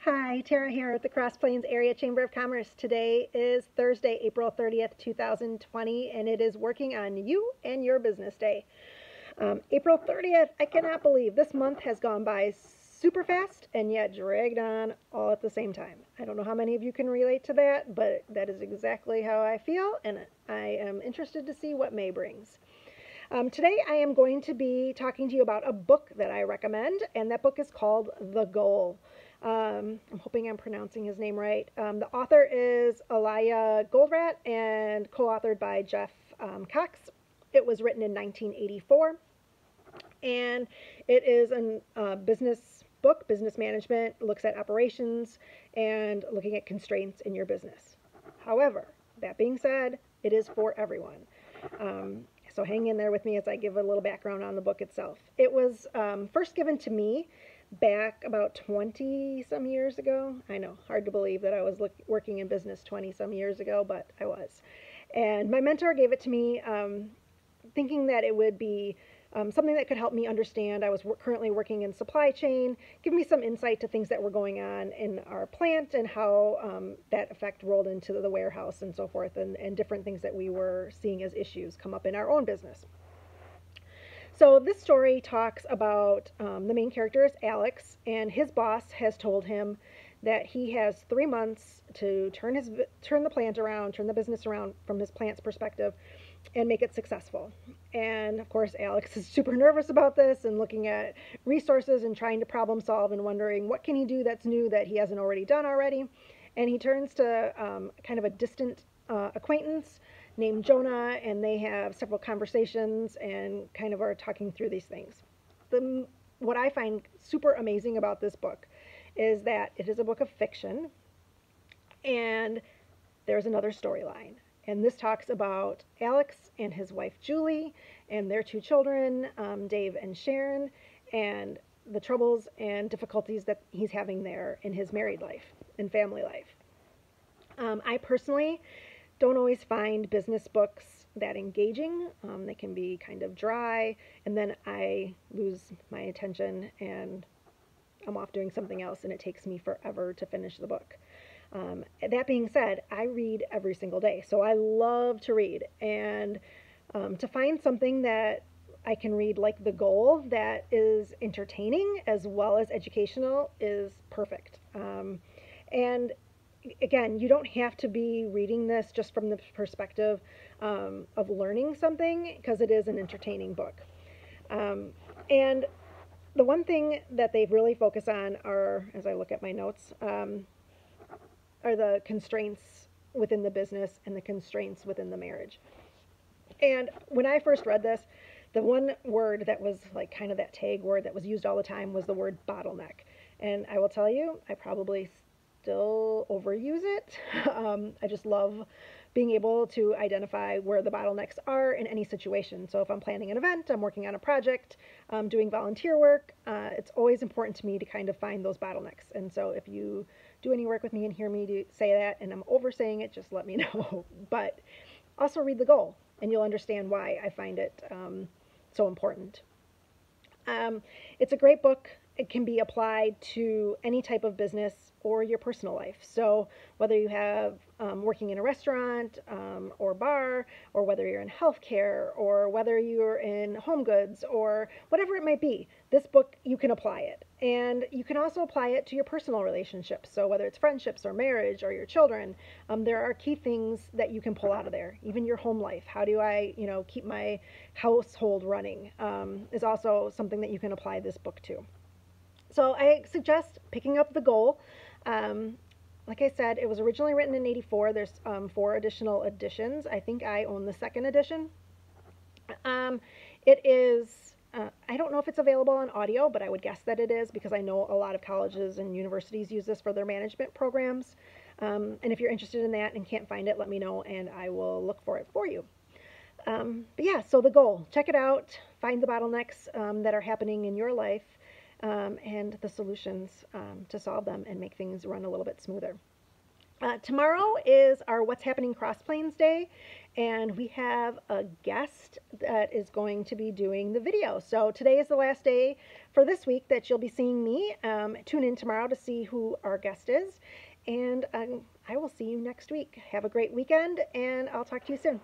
Hi, Tara here at the Cross Plains Area Chamber of Commerce. Today is Thursday, April 30th, 2020, and it is Working on You and Your Business Day. April 30th, I cannot believe this month has gone by super fast and yet dragged on all at the same time. I don't know how many of you can relate to that, but that is exactly how I feel, and I am interested to see what May brings. Today I am going to be talking to you about a book that I recommend, and that book is called The Goal. I'm hoping I'm pronouncing his name right. The author is Elia Goldratt and co-authored by Jeff Cox. It was written in 1984, and it is a business book, business management, looks at operations and looking at constraints in your business. However, that being said, it is for everyone. So hang in there with me as I give a little background on the book itself. It was first given to me back about 20 some years ago. I know, hard to believe that I was working in business 20 some years ago, but I was. And my mentor gave it to me thinking that it would be something that could help me understand. I was currently working in supply chain, give me some insight to things that were going on in our plant and how that effect rolled into the warehouse and so forth, and different things that we were seeing as issues come up in our own business. So this story talks about the main character is Alex, and his boss has told him that he has 3 months to turn the plant around, turn the business around from his plant's perspective, and make it successful. And of course, Alex is super nervous about this and looking at resources and trying to problem solve and wondering what can he do that's new that he hasn't already done already. And he turns to kind of a distant acquaintance named Jonah, and they have several conversations and kind of are talking through these things. What I find super amazing about this book is that it is a book of fiction, and there's another storyline. And this talks about Alex and his wife Julie and their 2 children, Dave and Sharon, and the troubles and difficulties that he's having there in his married life and family life. I personally don't always find business books that engaging. They can be kind of dry, and then I lose my attention and I'm off doing something else, and it takes me forever to finish the book. That being said, I read every single day, so I love to read, and to find something that I can read like The Goal that is entertaining as well as educational is perfect. And again, you don't have to be reading this just from the perspective of learning something, because it is an entertaining book. And the one thing that they really focus on are, as I look at my notes, are the constraints within the business and the constraints within the marriage. And when I first read this, the one word that was like kind of that tag word that was used all the time was the word bottleneck. And I will tell you, I probably still overuse it. I just love being able to identify where the bottlenecks are in any situation. So if I'm planning an event, I'm working on a project, doing volunteer work, it's always important to me to kind of find those bottlenecks. And so if you do any work with me and hear me say that and I'm oversaying it, just let me know. But also read The Goal, and you'll understand why I find it so important. It's a great book. It can be applied to any type of business or your personal life. So whether you have working in a restaurant or bar, or whether you're in healthcare, or whether you're in home goods, or whatever it might be, this book, you can apply it. And you can also apply it to your personal relationships. So whether it's friendships or marriage or your children, there are key things that you can pull out of there. Even your home life. How do I, keep my household running is also something that you can apply this book to. So I suggest picking up The Goal. Like I said, it was originally written in 84. There's 4 additional editions. I think I own the 2nd edition. It is, I don't know if it's available on audio, but I would guess that it is, because I know a lot of colleges and universities use this for their management programs. And if you're interested in that and can't find it, let me know and I will look for it for you. But yeah, so The Goal. Check it out. Find the bottlenecks that are happening in your life. And the solutions to solve them and make things run a little bit smoother. Tomorrow is our What's Happening Cross Plains Day, and we have a guest that is going to be doing the video. So today is the last day for this week that you'll be seeing me. Tune in tomorrow to see who our guest is, and I will see you next week. Have a great weekend, and I'll talk to you soon.